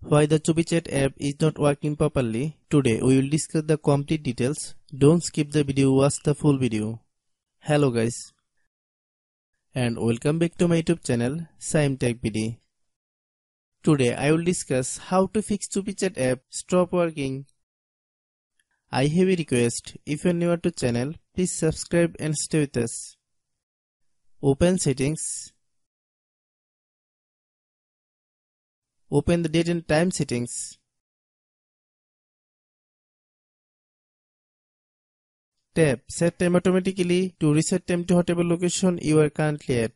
Why the ChubiChat app is not working properly? Today we will discuss the complete details. Don't skip the video, watch the full video. Hello guys and welcome back to my YouTube channel Saim Tech BD. Today I will discuss how to fix ChubiChat app stop working. I have a request. If you are new to channel, please subscribe and stay with us. Open settings. Open the date and time settings. Tap Set time automatically to reset time to whatever location you are currently at.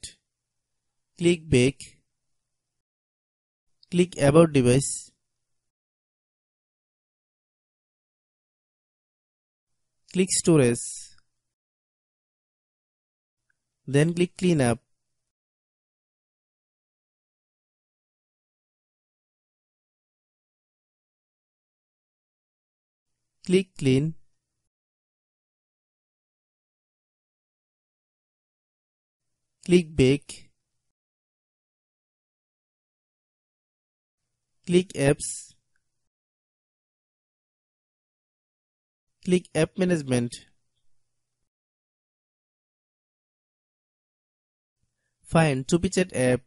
Click Back. Click About Device. Click Storage. Then click Cleanup. Click Clean. Click Back. Click Apps. Click App Management. Find ChubiChat app.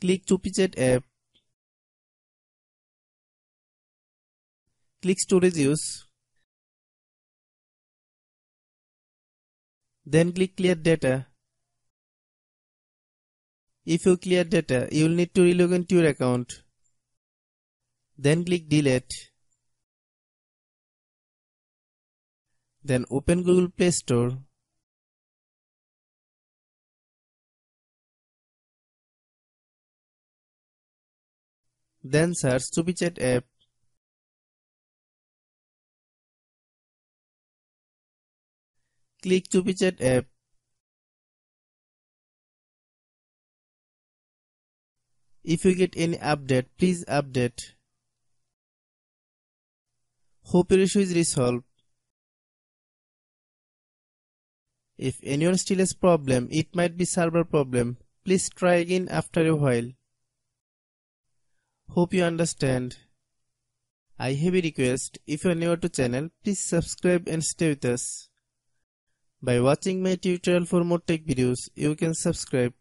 Click ChubiChat app. Click Storage Use. Then click Clear Data. If you clear data, you will need to relog into your account. Then click Delete. Then open Google Play Store. Then search ChubiChat app. Click ChubiChat app. If you get any update, please update. Hope your issue is resolved. If anyone still has problem, it might be server problem. Please try again after a while. Hope you understand. I have a request. If you are new to channel, please subscribe and stay with us. By watching my tutorial for more tech videos, you can subscribe.